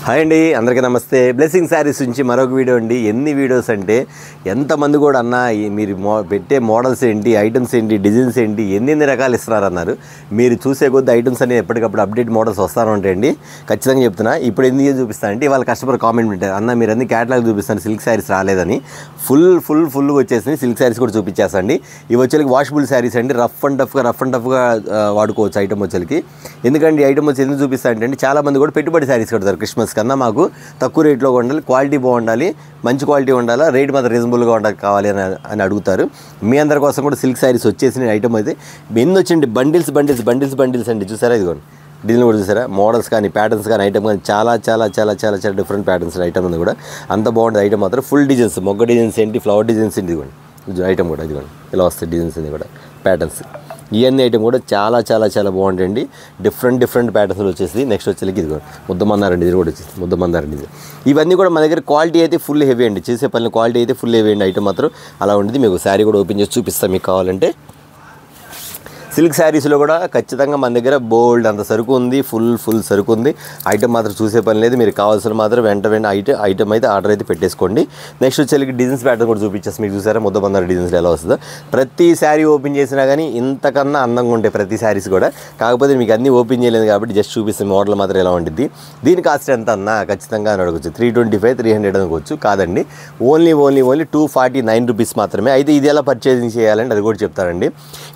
Hi అండి, అందరికీ నమస్తే. బ్లెస్సింగ్ శారీస్ నుంచి మరొక వీడియో అండి. ఎన్ని వీడియోస్ అంటే ఎంతమంది కూడా అన్న మీరు పెట్టే మోడల్స్ ఏంటి, ఐటమ్స్ ఏంటి, డిజైన్స్ ఏంటి, ఎన్ని రకాలు ఇస్తున్నారన్నారు. మీరు చూసే కొద్ది ఐటమ్స్ అనేవి ఎప్పటికప్పుడు అప్డేట్ మోడల్స్ వస్తూ ఉంటాయండి. ఖచ్చితంగా చెప్తున్నా. ఇప్పుడు ఎందుకు చూపిస్తానంటే వాళ్ళ కస్టమర్ కామెంట్ పెట్టారు, అన్న మీరు అన్ని క్యాటలాగ్ చూపిస్తాను, సిల్క్ శారీస్ రాలేదని. ఫుల్గా వచ్చేసి సిల్క్ శారీస్ కూడా చూపించేసండి. ఇవి వచ్చేకి వాషబుల్ శారీస్ అండి. రఫ్ అండ్ టఫ్గా వాడుకోవచ్చు ఐటమ్ వచ్చేకి. ఎందుకంటే ఈ ఐటమ్ వచ్చి ఎందుకు చూపిస్తానంటే చాలామంది కూడా పెట్టుబడి శారీస్ కడతారు. క్రిస్మస్ కన్నా మాకు తక్కువ రేట్లో ఉండాలి, క్వాలిటీ బాగుండాలి, మంచి క్వాలిటీ ఉండాలి, రేట్ మాత్రం రీజనబుల్గా ఉండాలి కావాలి అని అడుగుతారు. మీ అందరి కోసం కూడా సిల్క్ శారీస్ వచ్చేసిన ఐటమ్ అయితే ఎన్ని వచ్చింది, బండిల్స్ అండి. చూసారా, ఇదిగోండి డిజైన్ కూడా చూసారా, మోడల్స్ కానీ ప్యాటర్న్స్ కానీ ఐటమ్ కానీ చాలా డిఫరెంట్ ప్యాటర్న్స్ ఐటమ్ ఉంది కూడా. అంత బాగుంటుంది ఐటమ్ మాత్రం. ఫుల్ డిజైన్స్, మొగ్గ డిజైన్స్ ఏంటి, ఫ్లవర్ డిజైన్స్ ఏంటి, ఇదిగోండి ఐటమ్ కూడా ఇదిగోండి ఇలా వస్తాయి డిజైన్స్ ఇది కూడా ప్యాటర్న్స్. ఇవన్నీ ఐటమ్ కూడా చాలా బాగుంటాయండి. డిఫరెంట్ ప్యాటర్న్స్లో వచ్చేసి. నెక్స్ట్ వచ్చేకి ఇది ముద్దమందారం డిజైన్ కూడా వచ్చేసి ముద్దమందారం డిజైన్. ఇవన్నీ కూడా మన దగ్గర క్వాలిటీ అయితే ఫుల్ హెవీ అండి. చేసే పని క్వాలిటీ అయితే ఫుల్ హెవీ అండి. ఐటమ్ మాత్రం అలా ఉంటుంది. మీకు శారీ కూడా ఓపెన్ చేసి చూపిస్తాను మీకు కావాలంటే. సిల్క్ శారీస్లో కూడా ఖచ్చితంగా మన దగ్గర బోల్డ్ అంత సరుకు ఉంది, ఫుల్ సరుకు ఉంది. ఐటమ్ మాత్రం చూసే పని లేదు. మీరు కావాల్సిన మాత్రం వెంట ఐటమ్ అయితే ఆర్డర్ అయితే పెట్టేసుకోండి. నెక్స్ట్ వచ్చేకి డిజైన్స్ ప్యాటర్న్ కూడా చూపించేసి మీకు చూసారా ముద్దబందారు డిజైన్స్లో ఎలా వస్తుందో. ప్రతి శారీ ఓపెన్ చేసినా కానీ ఇంతకన్నా అందంగా ఉంటాయి ప్రతి శారీస్ కూడా. కాకపోతే మీకు అన్నీ ఓపెన్ చేయలేదు కాబట్టి జస్ట్ చూపిస్తే మోడల్ మాత్రం ఎలా ఉంటుంది. దీని కాస్ట్ ఎంత అన్నా ఖచ్చితంగా అని అడగచ్చు. 325, 300 అనుకోవచ్చు. కాదండి, ఓన్లీ 249 రూపీస్ మాత్రమే. అయితే ఇది ఎలా పర్చేసింగ్ చేయాలంటే అది కూడా చెప్తానండి.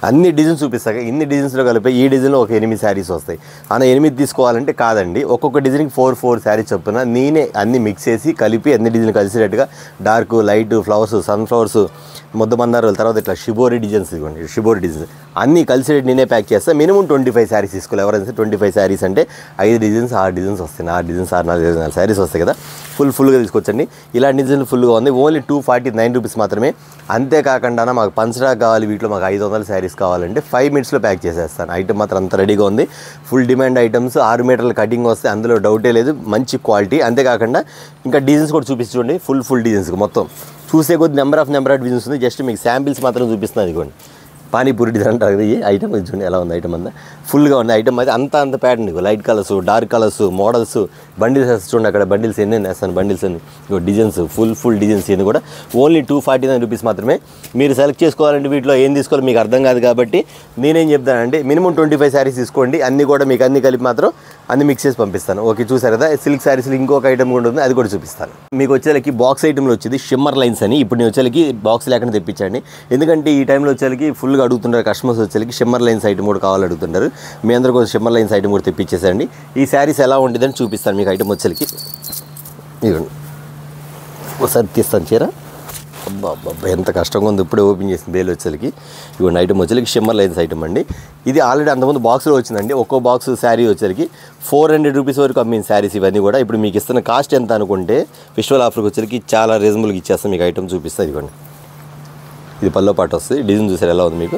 అన్ని డిజైన్స్ చూపిస్తాను. ఇన్ని డిజైన్స్లో కలిపి ఈ డిజైన్లో ఒక 8 శారీస్ వస్తాయి. అన్న 8 తీసుకోవాలంటే కాదండి, ఒక్కొక్క డిజైన్కి 4 శారీస్ చొప్పున నేనే అన్ని మిక్స్ చేసి కలిపి అన్ని డిజైన్ కలిసినట్టుగా డార్క్, లైట్, ఫ్లవర్స్, సన్ఫ్లవర్స్, ముద్దమందారాల తర్వాత ఇట్లా షిబోరి డిజైన్స్, ఇవ్వండి షిబోరి డిజైన్స్ అన్నీ కలిసి నేనే ప్యాక్ చేస్తాను. మినిమం 25 శారీస్ తీసుకోవాలి. ఎవరైనా 25 శారీస్ అంటే 5 డిజైన్స్ 6 డిజైన్స్ వస్తాయి. 6 డిజైన్స్ 4 శారీస్ వస్తాయి కదా. ఫుల్గా తీసుకొచ్చండి. ఇలాంటి డిజైన్ ఫుల్గా ఉంది. ఓన్లీ 249 రూపీస్ మాత్రమే. అంతేకాకుండా మాకు పంచడా కావాలి, వీటిలో మాకు 500 శారీస్ కావాలంటే 5 మినిట్స్లో ప్యాక్ చేసేస్తాను. ఐటమ్ మాత్రం అంత రెడీగా ఉంది. ఫుల్ డిమాండ్ ఐటమ్స్, 6 మీటర్ల కటింగ్ వస్తే అందులో డౌటే లేదు. మంచి క్వాలిటీ. అంతేకాకుండా ఇంకా డిజైన్స్ కూడా చూపించుకోండి. ఫుల్ డిజైన్స్ మొత్తం చూసే కొద్ది నెంబర్ ఆఫ్ డిజైన్స్ ఉంది. జస్ట్ మీకు శాంపిల్స్ మాత్రం చూపిస్తున్నాను. ఇదిగోండి పానీపూరి డిజైన్ అంటారు కదా, ఈ ఐటమ్ చూడండి ఎలా ఉంది. ఐటమ్ అంతా ఫుల్గా ఉంది. ఐటమ్ అయితే అంత pattern, light colours, dark colours, models, bundles చూడండి. అక్కడ బండిల్స్ ఎన్ని వేస్తాను, బండిల్స్ అన్ని డిజైన్స్, ఫుల్ డిజైన్స్ ఇవన్నీ కూడా ఓన్లీ 249 రూపీస్ మాత్రమే. మీరు సెలెక్ట్ చేసుకోవాలంటే వీటిలో ఏం తీసుకోవాలి మీకు అర్థం కాదు కాబట్టి నేనేం చెప్తానంటే మినిమం 25 శారీస్ తీసుకోండి. అన్నీ కూడా మీకు అన్ని కలిపి మాత్రం అన్ని మిక్స్ చేసి పంపిస్తాను. ఓకే, చూసారు కదా. సిల్క్ శారీస్లో ఇంకొక ఐటమ్ కూడా ఉంది, అది కూడా చూపిస్తాను. మీకు వచ్చేకి బాక్స్ ఐటమ్లో వచ్చేది షిమ్మర్ లైన్స్ అని. ఇప్పుడు నేను వచ్చేకి బాక్స్ లేకుండా తెప్పించండి. ఎందుకంటే ఈ టైంలో వచ్చేకి ఫుల్గా అడుగుతుంటారు కస్టమర్స్. వచ్చేకి షిమ్మర్ లైన్స్ ఐటమ్ కూడా కావాలి అడుగుతుంటారు. మీ అందరూ కొంచెం షిమ్మర్ లైన్స్ ఐటమ్ కూడా తెప్పించేసండి. ఈ శారీస్ ఎలా ఉంటుందని చూపిస్తాను మీకు. ఐటమ్ వచ్చేకి ఇవ్వండి ఒకసారి తీస్తాను చీర. అబ్బా ఎంత కష్టంగా ఉంది. ఇప్పుడే ఓపెన్ చేసింది బేలు వచ్చేకి. ఇవ్వండి ఐటమ్ వచ్చేకి షిమ్మర్ లైన్స్ ఐటమ్ అండి. ఇది ఆల్రెడీ అంతకుముందు బాక్స్లో వచ్చిందండి. ఒక్కో బాక్స్ శారీ వచ్చేకి 400 రూపీస్ వరకు అమ్మిన శారీస్ ఇవన్నీ కూడా. ఇప్పుడు మీకు ఇస్తున్న కాస్ట్ ఎంత అనుకుంటే ఫెస్టివల్ ఆఫర్కి వచ్చేకి చాలా రీజనబుల్గా ఇచ్చేస్తాను. మీకు ఐటమ్ చూపిస్తాను. ఇవ్వండి ఇది పల్లో పాటు వస్తుంది. డిజైన్ చూసారు ఎలా ఉంది మీకు.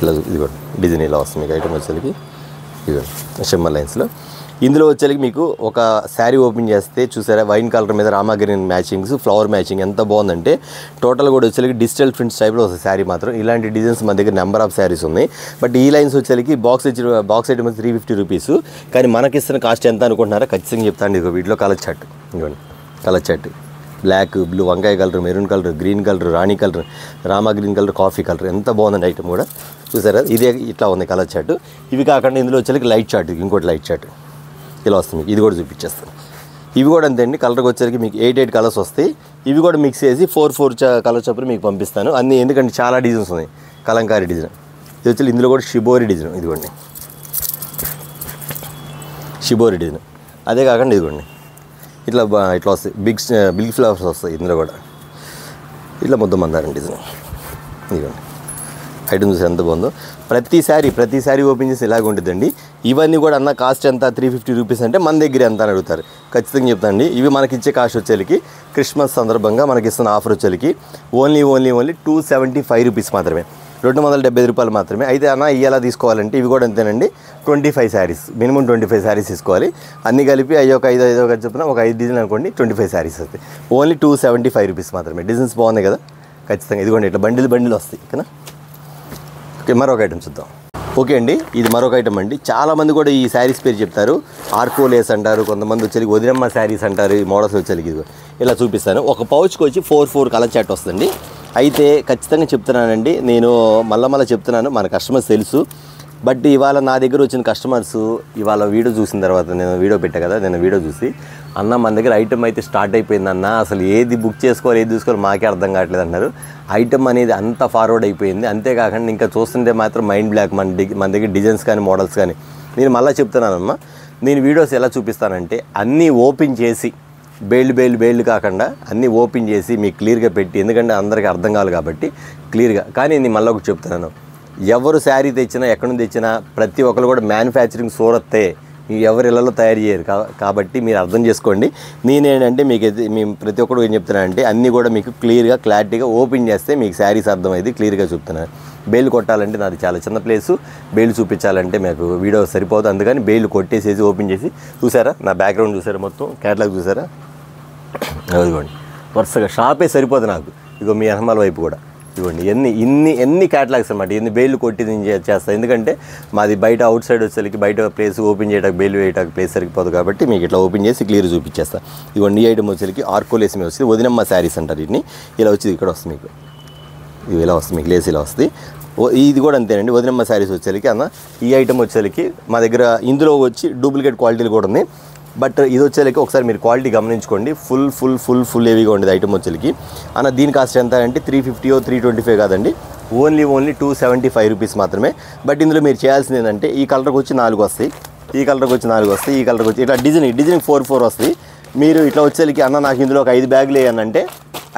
ఇలా ఇదిగోండి డిజైన్ ఇలా వస్తుంది మీకు. ఐటమ్ వచ్చేకి ఇదిగోండి షిమ్మర్ లైన్స్లో. ఇందులో వచ్చేకి మీకు ఒక శారీ ఓపెన్ చేస్తే చూసారా, వైన్ కలర్ మీద Rama green matchings, flower matching ఎంత బాగుందంటే టోటల్ కూడా వచ్చేకి డిజిటల్ ప్రింట్స్ టైప్లో వస్తుంది శారీ మాత్రం. ఇలాంటి డిజైన్స్ మన దగ్గర నెంబర్ ఆఫ్ శారీస్ ఉన్నాయి. బట్ ఈ లైన్స్ వచ్చేకి బాక్స్ ఐటమ్ 350 రూపీస్. కానీ మనకిస్తున్న కాస్ట్ ఎంత అనుకుంటున్నారా ఖచ్చితంగా చెప్తాను. ఇదిగో వీటిలో కలర్ చార్ట్, ఇవ్వండి కలర్ చార్ట్. బ్లాక్, బ్లూ, వంకాయ colour, maroon colour, green colour, రాణి colour, Rama green colour, coffee colour ఎంత బాగుందండి ఐటమ్ కూడా. చూసారా, ఇదే ఇట్లా ఉంది కలర్ చార్ట్. ఇవి కాకుండా ఇందులో వచ్చేకి లైట్ చార్ట్, ఇంకోటి లైట్ చార్ట్ ఇలా వస్తుంది మీకు. ఇది కూడా చూపించేస్తాను. ఇవి కూడా అంతే అండి. కలర్కి వచ్చేకి మీకు 8 కలర్స్ వస్తాయి. ఇవి కూడా మిక్స్ చేసి 4 కలర్ చొప్పున మీకు పంపిస్తాను అన్నీ. ఎందుకంటే చాలా డిజైన్స్ ఉన్నాయి. కలంకారీ డిజైన్ ఇది వచ్చి ఇందులో కూడా షిబోరి డిజైన్, ఇదిగోండి షిబోరి డిజైన్. అదే కాకుండా ఇదిగోండి ఇట్లా వస్తాయి బిగ్ ఫ్లవర్స్ వస్తాయి ఇందులో కూడా. ఇట్లా ముద్దమందారం డిజైన్ ఇదిగోండి. ఐటమ్ చూసి ఎంత బాగుందో. ప్రతి శారీ ఓపెన్ చేసి ఇలాగ ఉంటుందండి. ఇవన్నీ కూడా అన్న కాస్ట్ ఎంత 350 రూపీస్ అంటే మన దగ్గర ఎంత అని అడుగుతారు. ఖచ్చితంగా చెప్తానండి. ఇవి మనకి ఇచ్చే కాస్ట్ వచ్చేకి క్రిస్మస్ సందర్భంగా మనకి ఇస్తున్న ఆఫర్ వచ్చేకి ఓన్లీ 275 రూపీస్ మాత్రమే. 275 రూపాయలు మాత్రమే. అయితే అన్న ఇయ్యేలా తీసుకోవాలంటే ఇవి కూడా అంతేనండి. 25 శారీస్, మినిమం 25 శారీస్ తీసుకోవాలి. అన్నీ కలిపి ఒక 5 చొప్పున ఒక 5 డిజైన్ అనుకోండి, 25 శారీస్ వస్తాయి. ఓన్లీ 275 రూపీస్ మాత్రమే. డిజైన్స్ బాగున్నాయి కదా ఖచ్చితంగా. ఇదిగోండి ఇట్లా బండిల్ వస్తాయి ఓకేనా. ఓకే, మరొక ఐటమ్ చూద్దాం. ఓకే అండి, ఇది మరొక ఐటమ్ అండి. చాలామంది కూడా ఈ శారీస్ పేరు చెప్తారు. ఆర్కోలేస్ అంటారు, కొంతమంది వచ్చేది వదినమ్మ శారీస్ అంటారు. ఈ మోడల్స్ వచ్చేది ఇది ఇలా చూపిస్తాను. ఒక పౌచ్కి వచ్చి 4 కలర్ చాట్ వస్తుంది. అయితే ఖచ్చితంగా చెప్తున్నానండి, నేను మళ్ళీ చెప్తున్నాను, మన కస్టమర్స్ తెలుసు. బట్ ఇవాళ నా దగ్గర వచ్చిన కస్టమర్స్ ఇవాళ వీడియో చూసిన తర్వాత, నేను వీడియో పెట్టా కదా, నేను వీడియో చూసి అన్న మన దగ్గర ఐటమ్ అయితే స్టార్ట్ అయిపోయిందన్న, అసలు ఏది బుక్ చేసుకోవాలి ఏది చూసుకోవాలి మాకే అర్థం కావట్లేదు అన్నారు. ఐటమ్ అనేది అంత ఫార్వర్డ్ అయిపోయింది. అంతేకాకుండా ఇంకా చూస్తుంటే మాత్రం మైండ్ బ్లాక్. మన దగ్గర డిజైన్స్ కానీ మోడల్స్ కానీ నేను మళ్ళీ చెప్తున్నానమ్మా, నేను వీడియోస్ ఎలా చూపిస్తానంటే అన్నీ ఓపెన్ చేసి బేల్డ్ కాకుండా అన్నీ ఓపెన్ చేసి మీకు క్లియర్గా పెట్టి, ఎందుకంటే అందరికీ అర్థం కావాలి కాబట్టి క్లియర్గా. కానీ నేను మళ్ళీ ఒకటి చెప్తున్నాను, ఎవరు శారీ తెచ్చినా ఎక్కడి నుంచి తెచ్చినా ప్రతి ఒక్కరు కూడా మ్యానుఫ్యాక్చరింగ్ సూరత్తే, ఎవరి ఇళ్లలో తయారు చేయరు. కాబట్టి మీరు అర్థం చేసుకోండి. నేనేంటంటే మేము ప్రతి ఒక్కరు ఏం చెప్తున్నానంటే అన్నీ కూడా మీకు క్లారిటీగా ఓపెన్ చేస్తే మీకు శారీస్ అర్థమైంది, క్లియర్గా చెప్తున్నాను. బేలు కొట్టాలంటే నాది చాలా చిన్న ప్లేసు, బేలు చూపించాలంటే మీకు వీడియో సరిపోదు. అందుకని బేలు కొట్టేసేసి ఓపెన్ చేసి చూసారా, నా బ్యాక్గ్రౌండ్ చూసారా, మొత్తం క్యాటలాగ్ చూసారా, అదిగోండి వరుసగా షాపే సరిపోదు నాకు. ఇగో మీ అహమాల వైపు కూడా ఇవ్వండి, ఎన్ని క్యాటలాగ్స్ అనమాట, ఎన్ని బేళ్ళు కొట్టి నేను చేస్తాను. ఎందుకంటే మాది బయట అవుట్ సైడ్ వచ్చేసరికి బయట ప్లేస్ ఓపెన్ చేయడానికి బేలు వేయడానికి ప్లేస్ సరిపోదు కాబట్టి మీకు ఇట్లా ఓపెన్ చేసి క్లియర్ చూపించేస్తాను. ఇవన్నీ ఐటమ్ వచ్చేసరికి ఆర్కోలేస్ మీద వస్తుంది, వదినమ్మ శారీస్ అంటారు. వీటిని ఇలా వచ్చి ఇక్కడ వస్తుంది మీకు, ఇవి ఇలా వస్తుంది మీకు, లేస్ ఇలా వస్తుంది. ఇది కూడా అంతేనండి, వదినమ్మ శారీస్ వచ్చేసరికి అన్న ఈ ఐటమ్ వచ్చేసరికి మా దగ్గర ఇందులో వచ్చి డూప్లికేట్ క్వాలిటీలు కూడా ఉంది. బట్ ఇది వచ్చేసరికి ఒకసారి మీరు క్వాలిటీ గమనించుకోండి, ఫుల్ హెవీగా ఉండేది ఐటమ్ వచ్చేసరికి. అన్న దీని కాస్ట్ ఎంత అంటే 350 325 కాదండి, ఓన్లీ 275 రూపీస్ మాత్రమే. బట్ ఇందులో మీరు చేయాల్సింది ఏంటంటే ఈ కలర్కి వచ్చి 4 వస్తాయి, ఈ కలర్కి వచ్చి 4 వస్తాయి, ఈ కలర్కి వచ్చి ఇట్లా డిజైన్ 4 వస్తాయి. మీరు ఇట్లా వచ్చేసరికి అన్న నాకు ఇందులో ఒక 5 బ్యాగులు వేయనంటే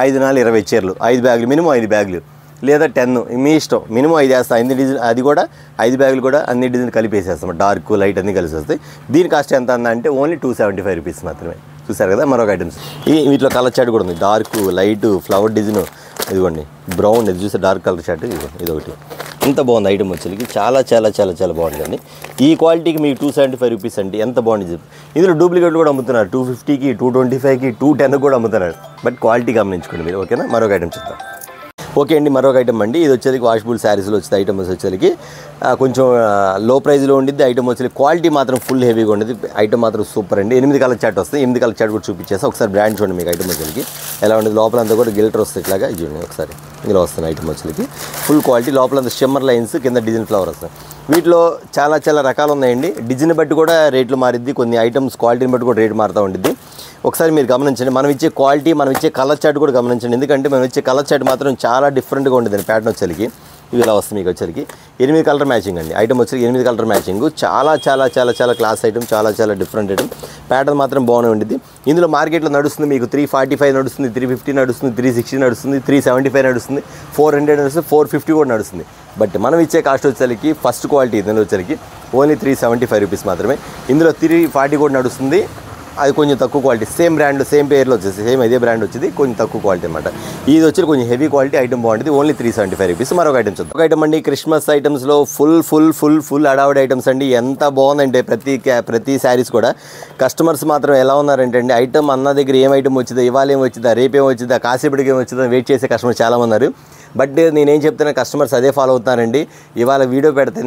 5 4 20 చీరలు, 5 బ్యాగులు మినిమం 5 బ్యాగులు లేదా 10 మీ ఇష్టం, మినిమం 5 వేస్తాం. అన్ని డిజైన్ అది కూడా 5 బ్యాగులు కూడా అన్ని డిజైన్ కలిపేసేస్తాం, డార్క్ లైట్ అన్నీ కలిసి వస్తాయి. దీని కాస్ట్ ఎంత అంటే ఓన్లీ 275 రూపీస్ మాత్రమే. చూసారు కదా మరొక ఐటమ్స్. వీటిలో కలర్ చాట్ కూడా ఉంది, డార్క్ లైట్ ఫ్లవర్ డిజైన్, ఇదిగోండి బ్రౌన్, ఇది చూస్తే డార్క్ కలర్ చాట్, ఇది ఒకటి. ఎంత బాగుంది ఐటమ్ వచ్చేసరికి, చాలా బాగుందండి. ఈ క్వాలిటీకి మీకు 275 రూపీస్ అంటే ఎంత బాగుంది. ఇందులో డూప్లికేట్ కూడా అమ్ముతున్నారు, 250కి 225కి 210 కూడా అమ్ముతున్నారు. బట్ క్వాలిటీ గమనించుకోండి మీరు, ఓకేనా. మరొక ఐటమ్ చూద్దాం. ఓకే అండి, మరొక ఐటమ్ అండి. ఇది వచ్చేది వాషబుల్ శారీస్లో వచ్చేది ఐటమ్ వచ్చేసరికి కొంచెం లో ప్రైస్లో ఉండిద్ది. ఐటమ్ వచ్చేది క్వాలిటీ మాత్రం ఫుల్ హెవీగా ఉండేది. ఐటమ్ మాత్రం సూపర్ అండి. 8 కలర్ చాట్ వస్తాయి, 8 కలర్ చాట్ కూడా చూపించేస్తా. ఒకసారి బ్రాండ్ చూడండి మీకు ఐటమ్ వచ్చేసరికి ఎలా ఉండేది. లోపలంతా కూడా గిల్టర్ వస్తాయి, ఇట్లాగా ఇది చూడండి ఒకసారి, ఇలా వస్తుంది ఐటమ్ వచ్చేసరికి ఫుల్ క్వాలిటీ. లోపలంతా షిమ్మర్ లైన్స్, కింద డిజైన్ ఫ్లవర్ వస్తాయి. వీటిలో చాలా రకాలు ఉన్నాయండి. డిజైన్ బట్టి కూడా రేట్లు మారిద్ది, కొన్ని ఐటమ్స్ క్వాలిటీని బట్టి కూడా రేటు మారుతూ ఉండిద్ది. ఒకసారి మీరు గమనించండి, మనం ఇచ్చే క్వాలిటీ, మనం ఇచ్చే కలర్ చాట్ కూడా గమనించండి. ఎందుకంటే మనం ఇచ్చే కలర్ చాట్ మాత్రం చాలా డిఫరెంట్గా ఉండేది ప్యాటర్న్ వచ్చేసరికి. ఇవి ఇలా వస్తుంది మీకు వచ్చేసరికి 8 కలర్ మ్యాచింగ్ అండి. ఐటమ్ వచ్చేసరికి 8 కలర్ మ్యాచింగ్, చాలా క్లాస్ ఐటమ్, చాలా డిఫరెంట్ ఐటమ్. ప్యాటర్న్ మాత్రం బాగానే ఉండిద్ది. ఇందులో మార్కెట్లో నడుస్తుంది మీకు 345 నడుస్తుంది, 350 నడుస్తుంది, 360 నడుస్తుంది, 375 నడుస్తుంది, 400 నడుస్తుంది, 450 కూడా నడుస్తుంది. బట్ మనం ఇచ్చే కాస్ట్ వచ్చేసరికి ఫస్ట్ క్వాలిటీ ఇందులో వచ్చేసరికి ఓన్లీ 375 రూపీస్ మాత్రమే. ఇందులో 340 కూడా నడుస్తుంది, అది కొంచెం తక్కువ క్వాలిటీ. సేమ్ బ్రాండ్, సేమ్ పేర్లో వచ్చేసి సేమ్ అదే బ్రాండ్ వచ్చేది, కొంచెం తక్కువ క్వాలిటీ అనమాట. ఇది వచ్చి కొంచెం హెవీ క్వాలిటీ ఐటమ్ బాగుంటుంది, ఓన్లీ 375 రూపీస్. మరొక ఐటమ్స్ చూద్దాం. ఒక ఐటమ్ అండి, క్రిస్మస్ ఐటమ్స్లో ఫుల్ అడావిడ్ ఐటమ్స్ అండి. ఎంత బాగుందంటే ప్రతి శారీస్ కూడా కస్టమర్స్ మాత్రం ఎలా ఉన్నారంటే అండి, ఐటమ్ అన్న దగ్గర ఏం ఐటమ్ వచ్చిందా, ఇవాళ ఏం వచ్చిందా, రేపేం వచ్చిందా, కాసేపటికి ఏం వచ్చిందా వెయిట్ చేసే కస్టమర్స్ చాలా ఉన్నారు. బట్ నేనేం చెప్తున్నా, కస్టమర్స్ అదే ఫాలో అవుతున్నారండి. ఇవాళ వీడియో పెడితే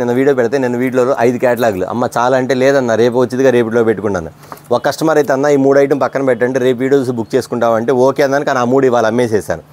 నేను వీడియోలో 5 క్యాటలాగులు అమ్మ చాలా అంటే లేదన్న, రేపు వచ్చిందిగా రేపులో పెట్టుకున్నాను. ఒక కస్టమర్ అయితే అన్న ఈ 3 ఐటమ్ పక్కన పెట్టండి, రేపు వీడియోస్ బుక్ చేసుకుంటామంటే ఓకే అన్నాను. కానీ ఆ 3 ఇవాళ అమ్మేసేసాను.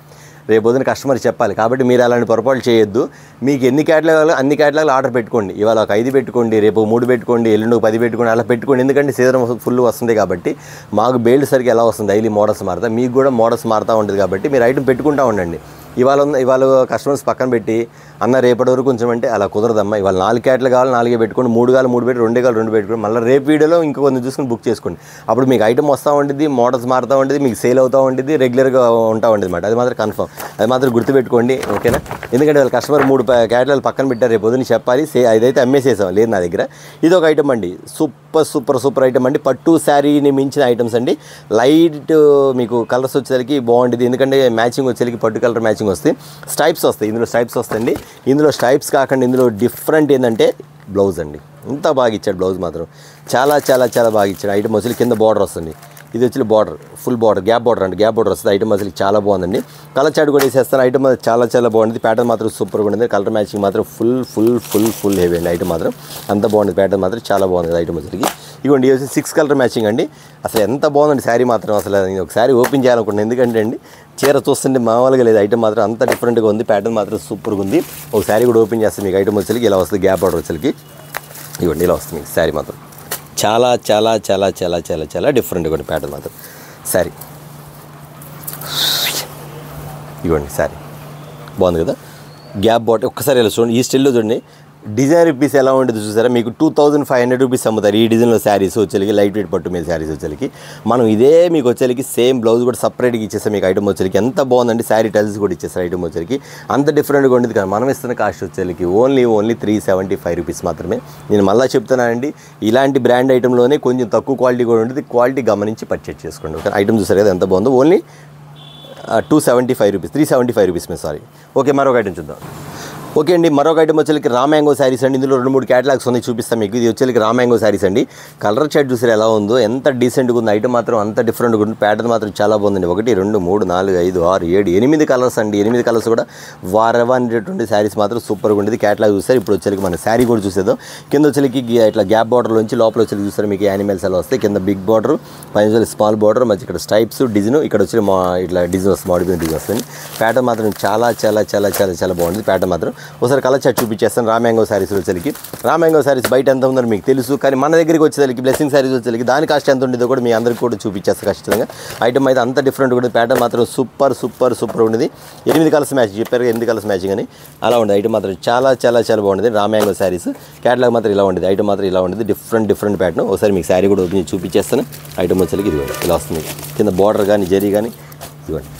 రేపు పొద్దున కస్టమర్ చెప్పాలి. కాబట్టి మీరు అలాంటి పొరపాటు చేయొద్దు. మీకు ఎన్ని క్యాటలాగులు అన్ని క్యాటలాగులు ఆర్డర్ పెట్టుకోండి. ఇవాళ ఒక 5 పెట్టుకోండి, రేపు 3 పెట్టుకోండి, ఎల్లుండి 10 పెట్టుకోండి, అలా పెట్టుకోండి. ఎందుకంటే సీజన్ ఫుల్ వస్తుంది కాబట్టి మాకు బేల్డ్ సరికి ఎలా వస్తుంది, డైలీ మోడల్స్ మారుతా, మీకు కూడా మోడల్స్ మారుతూ ఉంటుంది. కాబట్టి మీరు ఐటమ్ పెట్టుకుంటూ ఉండండి. ఇవాళ కస్టమర్స్ పక్కన పెట్టి అన్న రేపటి వరకు కొంచెం అంటే అలా కుదరదమ్మా. ఇవాళ 4 క్యాట్లు కావాలి, 4 పెట్టుకోండి, 3 కావాలి 3 పెట్టి, 2 కావాలి 2 పెట్టుకోండి. మళ్ళీ రేపు వీడియోలో ఇంకో కొన్ని చూసుకుని బుక్ చేసుకోండి. అప్పుడు మీకు ఐటమ్ వస్తూ ఉంటుంది, మోడల్స్ మారుతూ ఉంటుంది, మీకు సేల్ అవుతూ ఉంటుంది, రెగ్యులర్గా ఉంటా ఉంటుంది అన్నమాట. అది మాత్రం కన్ఫర్మ్, అది మాత్రం గుర్తుపెట్టుకోండి, ఓకేనా. ఎందుకంటే వాళ్ళ కస్టమర్ 3 క్యాట్లాలు పక్కన పెట్టారు, రేపు పొద్దున్న చెప్పాలి. అదైతే అమ్మేసేసాం, లేదు నా దగ్గర. ఇది ఒక ఐటమ్ అండి, సూపర్ ఐటమ్ అండి. పట్టు శారీని మించిన ఐటమ్స్ అండి. లైట్ మీకు కలర్స్ వచ్చేసరికి బాగుంటుంది, ఎందుకంటే మ్యాచింగ్ వచ్చేసరికి పట్టు కలర్ మ్యాచింగ్ వస్తాయి. స్ట్రైప్స్ వస్తాయి, ఇందులో స్ట్రైప్స్ వస్తాయండి. ఇందులో స్ట్రైప్స్ కాకుండా ఇందులో డిఫరెంట్ ఏంటంటే బ్లౌజ్ అండి. ఇంత బాగా ఇచ్చాడు బ్లౌజ్ మాత్రం, చాలా బాగా ఇచ్చాడు. ఐటమ్ వచ్చి కింద బార్డర్ వస్తుంది, ఇది వచ్చి border, full border, gap border అండి, గ్యాప్ బార్డర్ వస్తుంది. ఐటమ్ అసలు చాలా బాగుందండి. కలర్ చాట్ కూడా వేసేస్తాను. ఐటమ్ చాలా చాలా బాగుంది. ప్యాటర్న్ మాత్రం సూపర్గా ఉంటుంది. కలర్ మ్యాచింగ్ మాత్రం ఫుల్ హెవీ అండి. ఐటమ్ మాత్రం అంత బాగుంది. ప్యాటర్న్ మాత్రం చాలా బాగుంది ఐటమ్ వచ్చరికి. ఇవ్వండి ఇది వచ్చి 6 కలర్ మ్యాచింగ్ అండి. అసలు ఎంత బాగుందండి శారీ మాత్రం. అసలు నేను ఒకసారి ఓపెన్ చేయాలనుకుంటున్నాను, ఎందుకంటే అండి చీర చూస్తుంటే మామూలుగా లేదు. ఐటమ్ మాత్రం అంత డిఫరెంట్గా ఉంది. ప్యాటర్న్ మాత్రం సూపర్గా ఉంది. ఒక శారీ కూడా ఓపెన్ చేస్తాను మీకు. ఐటమ్ వచ్చరికి ఇలా వస్తుంది, గ్యాప్ బార్డర్ వచ్చరికి. ఇవ్వండి ఇలా వస్తుంది మీకు శారీ మాత్రం. చాలా చాలా చాలా చాలా చాలా చాలా డిఫరెంట్గా ఉంది ప్యాటర్న్ మాత్రం శారీ. ఇవ్వండి శారీ బాగుంది కదా, గ్యాప్ బాట్. ఒక్కసారి ఇలా చూడండి, ఈ స్టిల్లో చూడండి. డిజైనర్ పీస్ ఎలా ఉంటుంది చూసారా, మీకు 2500 రూపీస్ అమ్ముతారు ఈ డిజైన్లో శారీస్ వచ్చేకి. లైట్ వెయిట్ పట్టు మీద శారీస్ వచ్చేకి మనం ఇదే మీకు వచ్చేకి సేమ్ బ్లౌజ్ కూడా సపరేట్గా ఇచ్చేస్తాం మీకు. ఐటమ్ వచ్చేకి ఎంత బాగుందండి. శారీ టల్స్ కూడా ఇచ్చేస్తారు ఐటమ్ వచ్చేకి. అంత డిఫరెంట్గా ఉండేది కానీ మనం ఇస్తున్న కాస్ట్ వచ్చేకి ఓన్లీ 375 రూపీస్ మాత్రమే. నేను మళ్ళీ చెప్తున్నానండి, ఇలాంటి బ్రాండ్ ఐటెంలోనే కొంచెం తక్కువ క్వాలిటీ కూడా ఉంటుంది. క్వాలిటీ గమనించి పర్చేజ్ చేసుకోండి. ఓకే, ఐటమ్ చూసారు కదా ఎంత బాగుందో. ఓన్లీ 275 రూపీస్, 375 రూపీస్ మీద. సారీ. ఓకే, మరొక ఐటమ్ చూద్దాం. ఓకే అండి, మరొక ఐటమ్ వచ్చేకి రా మ్యాంగో శారీస్ అండి. ఇందులో 2-3 క్యాటలాగ్స్ ఉన్నాయి, చూపిస్తాను మీకు. ఇది వచ్చేకి రా మ్యాంగో శారీస్ అండి. కలర్ చార్ట్ చూసారు ఎలా ఉందో, ఎంత డీసెంట్గా ఉంది. ఐటమ్ మాత్రం అంత డిఫరెంట్గా ఉంది. ప్యాటర్న్ మాత్రం చాలా బాగుందండి. 1 2 3 4 5 6 7 8 కలర్స్ అండి. 8 కలర్స్ కూడా వారవానేటువంటి శారీస్ మాత్రం సూపర్గా ఉండేది. క్యాటలాగ్ చూసారు. ఇప్పుడు వచ్చేకి మన శారీ కూడా చూసేద్దాం. కింద వచ్చేకి ఇట్లా గ్యాప్ బార్డర్లోంచి లోపల వచ్చేకి చూసారు మీకు యానిమల్స్ అలా వస్తాయి. కింద బిగ్ బార్డర్, పైన స్మాల్ బార్డర్, మధ్య ఇక్కడ స్టైప్స్ డిజైన్, ఇక్కడ వచ్చి ఇట్లా డిజైన్ వస్తుంది, మోడిపోయిన డిజైన్ వస్తుంది. ప్యాటర్న్ మాత్రం చాలా చాలా చాలా చాలా చాలా బాగుంది. ప్యాటర్న్ మాత్రం ఒకసారి కలర్ చార్ట్ చూపించేస్తాను. రా మ్యాంగో శారీస్ వచ్చేకి. రా మ్యాంగో శారీస్ బయట ఎంత ఉందని మీకు తెలుసు, కానీ మన దగ్గరికి వచ్చేసరికి బ్లెస్సింగ్ శారీస్ వచ్చేకి దాని కాస్ట్ ఎంత ఉండేదో కూడా మీ అందరికీ కూడా చూపించేస్తాను ఖచ్చితంగా. ఐటమ్ అయితే అంత డిఫరెంట్ కూడా. ప్యాటర్న్ మాత్రం సూపర్ ఉండేది. 8 కలర్స్ మ్యాచ్ చెప్పారు, 8 కలర్స్ మ్యాచింగ్ అని అలా ఉండేది. ఐటమ్ మాత్రం చాలా చాలా చాలా బాగుండేది. రా మ్యాంగో శారీస్ క్యాటలాగ్ మాత్రం ఇలా ఉండేది. ఐటమ్ మాత్రం ఇలా ఉండేది. Different pattern. ఒకసారి మీకు శారీ కూడా ఓపెన్ చూపించేస్తాను. ఐటమ్ వచ్చేకి ఇది ఇలా వస్తుంది. కింద బార్డర్ కానీ జరీ కానీ ఇవ్వండి.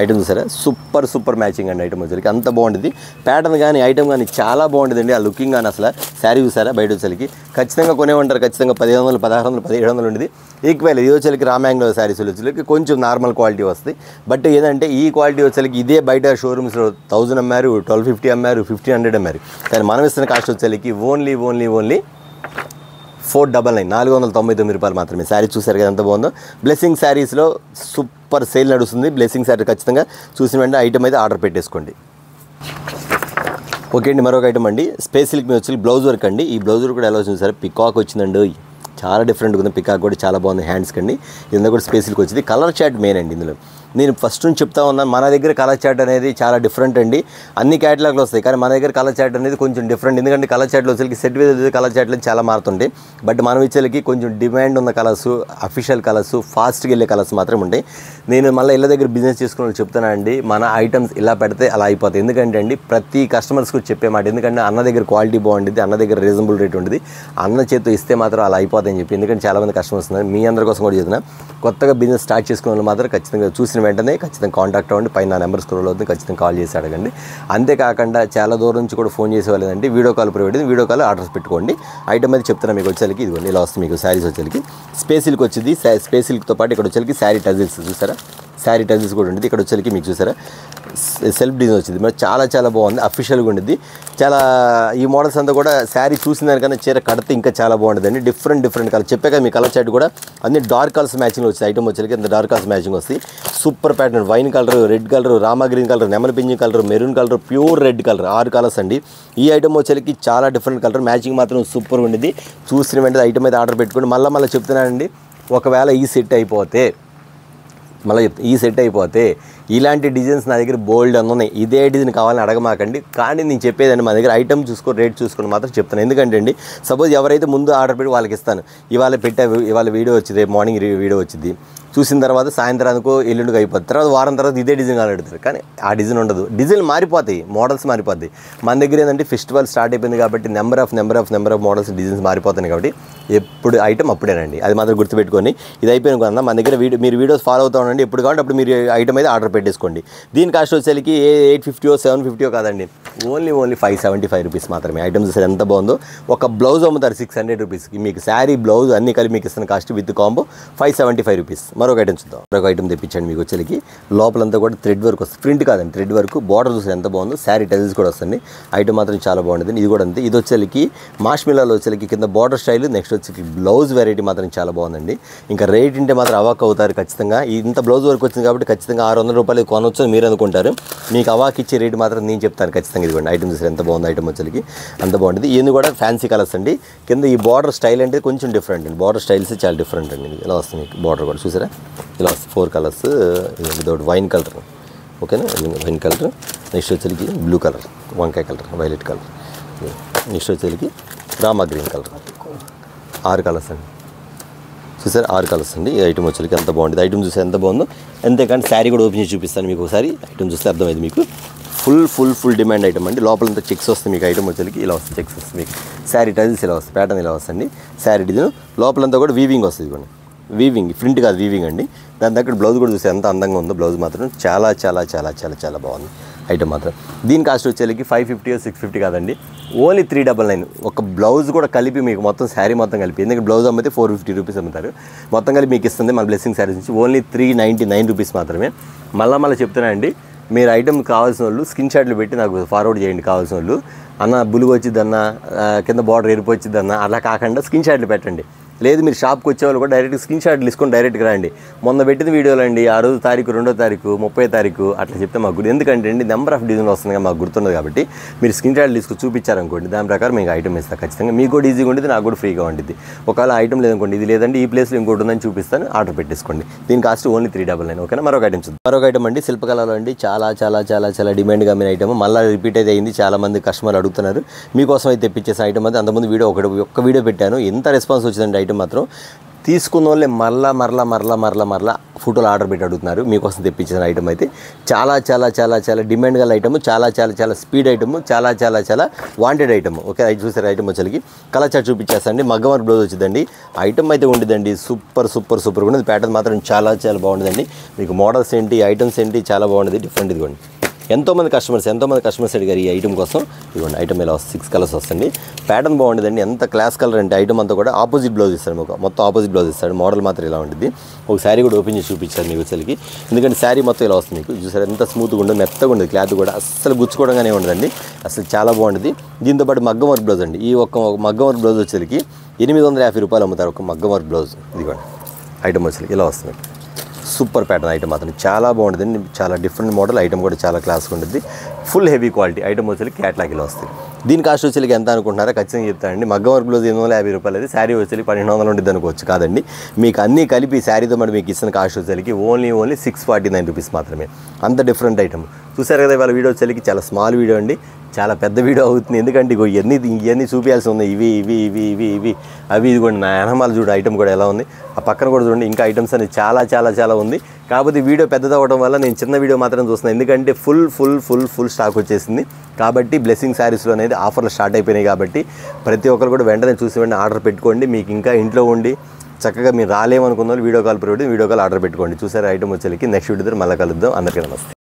ఐటమ్ చూసారా, సూపర్ మ్యాచింగ్ అండి. ఐటమ్ వచ్చేకి అంత బాగుంటుంది. ప్యాటర్న్ కానీ ఐటమ్ కానీ చాలా బాగుంటుందండి. ఆ లుకింగ్ కానీ అసలు శారీ చూసారా బయట వచ్చేకి ఖచ్చితంగా కొనేమంటారు. ఖచ్చితంగా 1500, 1600, 1700 ఉండేది. ఈక్వల్ ఇది వచ్చేకి రా మ్యాంగో శారీస్ వచ్చేకి కొంచెం నార్మల్ క్వాలిటీ వస్తుంది. బట్ ఏదంటే ఈ క్వాలిటీ వచ్చేకి ఇదే బయట షోరూమ్స్లో 1000 అమ్మారు, 1250 అమ్మారు, 1500 అమ్మారు. కానీ మనం ఇస్తున్న కాస్ట్ వచ్చేకి ఓన్లీ 499, 499 రూపాయలు మాత్రమే. శారీ చూసారు కదా ఎంత బాగుందో. బ్లెస్సింగ్ శారీస్లో సూపర్ సేల్ నడుస్తుంది. బ్లెస్సింగ్ శారీ ఖచ్చితంగా చూసిన వెంటనే ఐటమ్ అయితే ఆర్డర్ పెట్టేసుకోండి. ఓకే అండి, మరొక ఐటమ్ అండి. స్పేస్ సిల్క్ మీద వచ్చి బ్లౌజ్ వర్క్ అండి. ఈ బ్లౌజ్ వర్క్ కూడా ఎలా వచ్చింది సార్, పికాక్ వచ్చిందండి. చాలా డిఫరెంట్గా ఉంది. పికాక్ కూడా చాలా బాగుంది హ్యాండ్స్కి అండి. ఇందులో కూడా స్పేస్ సిల్క్ వచ్చింది. కలర్ చార్ట్ మెయిన్ అండి. ఇందులో నేను ఫస్ట్ నుంచి చెప్తా ఉన్నాను, మన దగ్గర కలర్ చార్ట్ అనేది చాలా డిఫరెంట్ అండి. అన్ని క్యాటలాగ్లు వస్తాయి, కానీ మన దగ్గర కలర్ చార్ట్ అనేది కొంచెం డిఫరెంట్. ఎందుకంటే కలర్ చార్ట్లో వచ్చేకి సెట్ మీద కలర్ చార్ట్లు చాలా మారుతుంటాయి. బట్ మనం ఇచ్చేకి కొంచెం డిమాండ్ ఉన్న కలర్స్, అఫీషియల్ కలర్స్, ఫాస్ట్గా వెళ్ళే కలర్స్ మాత్రం ఉంటాయి. నేను మళ్ళీ ఇళ్ళ దగ్గర బిజినెస్ చేసుకునే వాళ్ళు చెప్తానండి, మన ఐటమ్స్ ఇలా పెడితే అలా అయిపోతాయి. ఎందుకంటే అండి ప్రతి కస్టమర్స్కి చెప్పే మాట, ఎందుకంటే అన్న దగ్గర క్వాలిటీ బాగుంటుంది, అన్న దగ్గర రీజనబుల్ రేట్ ఉంటుంది, అన్న చేతితో ఇస్తే మాత్రం అలా అయిపోతాయని చెప్పి. ఎందుకంటే చాలామంది కస్టమర్స్ ఉన్నారు. మీ అందరి కోసం కూడా చెప్తున్నా, కొత్తగా బిజినెస్ స్టార్ట్ చేసుకునే వాళ్ళు మాత్రం ఖచ్చితంగా చూసిన వెంటనే ఖచ్చితంగా కాంటాక్ట్ అవ్వండి. పైన నా నెంబర్ స్క్రోల్ అవుతుంది, ఖచ్చితంగా కాల్ చేసి అడగండి. అంతేకాకుండా చాలా దూరం నుంచి కూడా ఫోన్ చేసేవాళ్ళండి. Video call provide, video call orders పెట్టుకోండి. ఐటమ్ అయితే చెప్తున్నా మీకు వచ్చేకి ఇదిగోండి ఇలా వస్తుంది మీకు శారీస్ వచ్చేకి. స్పేస్ సిల్క్ వచ్చింది. స్పేస్ సిల్క్తో పాటు ఇక్కడ వచ్చేకి శారీ టజిల్స్ చూసారా, శారీ టజిల్స్ కూడా ఉంటుంది. ఇక్కడ వచ్చేకి మీకు చూసారా సెల్ఫ్ డిజైన్ వచ్చింది. మరి చాలా చాలా బాగుంది, అఫీషియల్గా ఉంటుంది. చాలా ఈ మోడల్స్ అంతా కూడా శారీ చూసిన దానికన్నా చీర కడితే ఇంకా చాలా బాగుంటుందండి. డిఫరెంట్ కలర్ చెప్పాక మీ కలర్ చార్ట్ కూడా అన్ని డార్క్ కలర్స్ మ్యాచింగ్ వచ్చింది. ఐటమ్ వచ్చేకి అంత డార్క్ కలర్స్ మ్యాచింగ్ వస్తాయి. Super pattern, wine colour, red colour, Rama green colour, నెమలి పింఛన్ colour, maroon colour, pure red colour, 6 colours అండి. ఈ ఐటమ్ వచ్చేకి చాలా డిఫరెంట్ కలర్ మ్యాచింగ్ మాత్రం సూపర్ ఉండేది. చూసిన వెంటనే ఐటమ్ అయితే ఆర్డర్ పెట్టుకోండి. మళ్ళీ చెప్తున్నానండి, ఒకవేళ ఈ సెట్ అయిపోతే ఇలాంటి డిజైన్స్ నా దగ్గర బోల్డ్ అని ఉన్నాయి. ఇదే డిజైన్ కావాలని అడగమాకండి. కానీ నేను చెప్పేదండి, మా దగ్గర ఐటమ్ చూసుకొని రేట్ చూసుకొని మాత్రం చెప్తాను. ఎందుకంటే అండి సపోజ్ ఎవరైతే ముందు ఆర్డర్ పెట్టి వాళ్ళకి ఇస్తాను, ఇవాళ వీడియో వచ్చింది, మార్నింగ్ వీడియో వచ్చింది, చూసిన తర్వాత సాయంత్రానికి ఎల్లుండికి అయిపోతుంది. తర్వాత వారం తర్వాత ఇదే డిజైన్ కావాలి అడుగుతారు. కానీ ఆ డిజైన్ ఉండదు. డిజైన్ మారిపోతాయి, మోడల్స్ మారిపోతాయి. మన దగ్గర ఏంటంటే ఫెస్టివల్ స్టార్ట్ అయిపోయింది కాబట్టి నెంబర్ ఆఫ్ మోడల్స్, డిజైన్స్ మారిపోతాయి. కాబట్టి ఎప్పుడు ఐటమ్ అప్పుడేనండి, అది మాత్రం గుర్తుపెట్టుకొని. ఇది అయిపోయిన మన దగ్గర మీరు వీడియోస్ ఫాలో అవుతా ఉండండి. ఎప్పుడు కాబట్టి అప్పుడు మీరు ఐటమ్ అయితే ఆర్డర్ పెట్టేసుకోండి. దీని కాస్ట్ వచ్చేసరికి 850 750 కాదండి, ఓన్లీ 575 రూపీస్ మాత్రమే. ఐటమ్ చూసారు ఎంత బాగుందో. ఒక బ్లౌజ్ అమ్ముతారు 600 రూపీస్కి, మీకు శారీ బ్లౌజ్ అన్ని కలిపి మీకు ఇస్తున్న కాస్ట్ విత్ కాంబో 575 రూపీస్. మరొక ఐటమ్ చూద్దాం. మరొక ఐటమ్ తెప్పించండి మీకు వచ్చేసరికి లోపలంతా కూడా థ్రెడ్ వర్క్ వస్తుంది, ప్రింట్ కాదండి థ్రెడ్ వర్క్. బార్డర్ చూసారు ఎంత బాగుందో, శారీ టైల్స్ కూడా వస్తుంది. ఐటమ్ మాత్రం చాలా బాగుంటుంది. ఇది కూడా అంతే. ఇది వచ్చేసరికి మాష్మిలాలో వచ్చేసరికి కింద బార్డర్ స్టైల్, నెక్స్ట్ వచ్చి బ్లౌజ్ వెరైటీ మాత్రం చాలా బాగుందండి. ఇంకా రేట్ ఇంటే మాత్రం అవాక్ అవుతారు ఖచ్చితంగా. ఇంత బ్లౌజ్ వర్క్ వచ్చింది కాబట్టి ఖచ్చితంగా 600 రూపాయలు కొనవచ్చు అని మీరు అనుకుంటారు. మీకు అవాక్ ఇచ్చే రేట్ మాత్రం నేను చెప్తాను ఖచ్చితంగా. ఇదిగోండి ఐటమ్ చూసారు ఎంత బాగుంది. ఐటమ్ వచ్చేసరికి అంత బాగుంటుంది. ఇది కూడా ఫ్యాన్సీ కలర్స్ అండి. కింద ఈ బార్డర్ స్టైల్ అంటే కొంచెం డిఫరెంట్ అండి. బార్డర్ స్టైల్స్ చాలా డిఫరెంట్ అండి. ఇలా వస్తుంది మీకు బార్డర్ కూడా చూసారా, ఇలా వస్తుంది 4 కలర్స్. వితౌట్ వైన్ కలర్, ఓకేనా, వైన్ కలర్. నెక్స్ట్ వచ్చేసరికి బ్లూ కలర్, వంకాయ కలర్, వైలెట్ కలర్. నెక్స్ట్ వచ్చేసరికి రామా గ్రీన్ కలర్. 6 కలర్స్ అండి. చూసారు 6 కలర్స్ అండి. ఈ ఐటమ్ వచ్చేసరికి ఎంత బాగుంటుంది. ఐటమ్ చూస్తే ఎంత బాగుందో. అంతేకాని శారీ కూడా ఓపెన్ చేసి చూపిస్తాను మీకు ఒకసారి. ఐటమ్ చూస్తే అర్థమైంది మీకు. ఫుల్ డిమాండ్ ఐటమ్ అండి. లోపలంతా చెక్స్ వస్తుంది మీకు. ఐటమ్ వచ్చేసరికి ఇలా వస్తుంది, చెక్స్ వస్తుంది మీకు. శారీ టైల్స్ ఇలా వస్తుంది, ప్యాటర్న్ ఇలా వస్తుంది. శారీ డిజైన్ లోపలంతా కూడా వీవింగ్ వస్తుంది. ఇవ్వండి వీవింగ్, ప్రింట్ కాదు వీవింగ్ అండి. దాని దగ్గర బ్లౌజ్ కూడా చూస్తే ఎంత అందంగా ఉందో. బ్లౌజ్ మాత్రం చాలా చాలా చాలా చాలా చాలా బాగుంది ఐటమ్ మాత్రం. దీని కాస్ట్ వచ్చేసరికి 550 650 కాదండి, ఓన్లీ 399. ఒక బ్లౌజ్ కూడా కలిపి మీకు మొత్తం శారీ మొత్తం కలిపి, ఎందుకంటే బ్లౌజ్ అమ్మితే 450 రూపీస్ అమ్ముతారు. మొత్తం కలిపి మీకు ఇస్తుంది మన బ్లెస్సింగ్ శారీస్ నుంచి ఓన్లీ 399 రూపీస్ మాత్రమే. మళ్ళీ చెప్తున్నా అండి, మీరు ఐటమ్ కావాల్సిన వాళ్ళు స్క్రీన్ షాట్లు పెట్టి నాకు ఫార్వర్డ్ చేయండి. కావాల్సిన వాళ్ళు అన్న బులుగు వచ్చిద్దన్న, కింద బార్డర్ ఎరుపు వచ్చిద్దన్న, అలా కాకుండా స్క్రీన్ షాట్లు పెట్టండి. లేదు మీరు షాప్కి వచ్చేవాళ్ళు కూడా డైరెక్ట్ స్క్రీన్ షాట్లు తీసుకొని డైరెక్ట్గా రండి. మొన్న పెట్టిన వీడియోలు అండి, ఆ రోజు తారీఖు 2వ తారీఖు 30వ తారీఖు అట్లా చెప్తే మాకు గుర్తు, ఎందుకంటే అండి నెంబర్ ఆఫ్ డిజైన్ వస్తుంది మాకు గుర్తున్నది కాబట్టి మీరు స్క్రీన్ షాట్లు తీసుకొని చూపించారనుకోండి, దాని ప్రకారం మీకు ఐటమ్ ఇస్తాను ఖచ్చితంగా. మీకు కూడా ఈజీగా ఉంటుంది, నాకు కూడా ఫ్రీగా ఉంటుంది. ఒకవేళ ఐటమ్ లేదనుకోండి, ఇది లేదంటే ఈ ప్లేస్లో ఇంకోటి ఉందని చూపిస్తాను, ఆర్డర్ పెట్టేసుకోండి. దీని కాస్ట్ ఓన్లీ 399, ఓకేనా. మరొక ఐటమ్ చూద్దాం. మరొక ఐటమ్ అండి శిల్పకళలో అండి, చాలా చాలా చాలా చాలా డిమాండ్గా మీ ఐటమ్ మళ్ళీ రిపీట్ అయితే అయింది. చాలామంది కస్టమర్లు అడుగుతున్నారు. మీకోసం అయితే తెప్పించేసిన ఐటమ్ అది. అంతకుముందు వీడియో ఒక్క వీడియో పెట్టాను, ఎంత రెస్పాన్స్ వచ్చిందండి. ఐటమ్ మాత్రం తీసుకున్న వాళ్ళే మరలా ఫోటోలు ఆర్డర్ పెట్టి అడుగుతున్నారు. మీకోసం తెప్పించిన ఐటమ్ అయితే చాలా చాలా చాలా చాలా డిమాండ్ గల ఐటమ్, చాలా చాలా చాలా స్పీడ్ ఐటమ్, చాలా చాలా చాలా వాంటెడ్ ఐటమ్. ఓకే, అది చూసారు ఐటమ్ వచ్చేసరికి కలర్ చార్ట్ చూపించేస్తాండి. మగ్గం వర్క్ బ్లౌజ్ వచ్చిందండి. ఐటమ్ అయితే ఉంటుందండి, సూపర్ ఉండదు. ప్యాటర్న్ మాత్రం చాలా చాలా బాగుంటుందండి. మీకు మోడల్స్ ఏంటి, ఐటమ్స్ ఏంటి, చాలా బాగుంటుంది, డిఫరెంట్. ఇదిగోండి ఎంతోమంది కస్టమర్స్ అడిగారు ఈ ఐటమ్ కోసం. ఇదిగోండి ఐటమ్ ఇలా 6 కలర్స్ వస్తుంది. ప్యాటర్న్ బాగుంటుందండి. ఎంత క్లాస్ కలర్ అంటే ఐటమ్ అంతా కూడా ఆపోజిట్ బ్లౌజ్ ఇస్తాడు, మొత్తం ఆపోజిట్ బ్లౌజ్ ఇస్తాడు. మోడల్ మాత్రం ఇలా ఉంటుంది. ఒక శారీ కూడా ఓపెన్ చేసి చూపించారు మీకు వచ్చేసరికి, ఎందుకంటే శారీ మొత్తం ఇలా వస్తుంది మీకు. చూసారు ఎంత స్మూత్గా ఉండదు, మెత్తగా ఉండదు. క్లాత్ కూడా అస్సలు గుచ్చుకోవడంగానే ఉండదండి, అసలు చాలా బాగుంటుంది. దీంతోపాటు మగ్గం వర్క్ బ్లౌజ్ అండి. ఈ ఒక్క మగ్గం వర్క్ బ్లౌజ్ వచ్చేసరికి 850 రూపాయలు అమ్ముతారు ఒక మగ్గం వర్క్ బ్లౌజ్. ఇదిగోండి ఐటమ్ వచ్చేసరికి ఇలా వస్తుంది. సూపర్ ప్యాటర్న్ ఐటమ్ మాత్రం చాలా బాగుంటుంది. చాలా డిఫరెంట్ మోడల్ ఐటమ్ కూడా చాలా క్లాస్గా ఉంటుంది. ఫుల్ హెవీ క్వాలిటీ ఐటమ్ వచ్చేసరికి క్యాట్లాగ్ ఇలా వస్తుంది. దీని కాస్ట్ వచ్చేసరికి ఎంత అనుకుంటున్నారా, ఖచ్చితంగా చెప్తానండి. మగ్గం వర్క్ బ్లౌజ్ 850 రూపాయలు, అది శారీ వచ్చేసరికి 1200 ఉంటుంది అనుకోవచ్చు. కాదండి, మీకు అన్నీ కలిపి శారీతో మరి మీకు ఇస్తున్న కాస్ట్ వచ్చేసరికి ఓన్లీ 649 రూపీస్ మాత్రమే. అంత డిఫరెంట్ ఐటమ్. చూసారు కదా వాళ్ళ వీడియో వచ్చేసరికి చాలా స్మాల్ వీడియో అండి, చాలా పెద్ద వీడియో అవుతుంది. ఎందుకంటే ఇవన్నీ చూపించాల్సి ఉంది. ఇవి అవి ఇదిగోండి నా ఎనమాలు చూడు ఐటమ్ కూడా ఎలా ఉంది, ఆ పక్కన కూడా చూడండి ఇంకా ఐటమ్స్ అనేది చాలా చాలా చాలా ఉంది. కాకపోతే వీడియో పెద్దది అవ్వడం వల్ల నేను చిన్న వీడియో మాత్రం చూస్తున్నాను, ఎందుకంటే ఫుల్ స్టాక్ వచ్చేసింది. కాబట్టి బ్లెస్సింగ్ శారీస్లో అనేది ఆఫర్లు స్టార్ట్ అయిపోయినాయి. కాబట్టి ప్రతి ఒక్కరు కూడా వెంటనే చూసి వెంటనే ఆర్డర్ పెట్టుకోండి. మీకు ఇంకా ఇంట్లో ఉండి చక్కగా మీరు రాలేమనుకున్న వాళ్ళు వీడియో కాల్ ఆర్డర్ పెట్టుకోండి. చూసారు ఐటమ్ వచ్చేసరికి నెక్స్ట్ వీడియో మళ్ళీ కలుద్దాం. అందరికీ నమస్తే.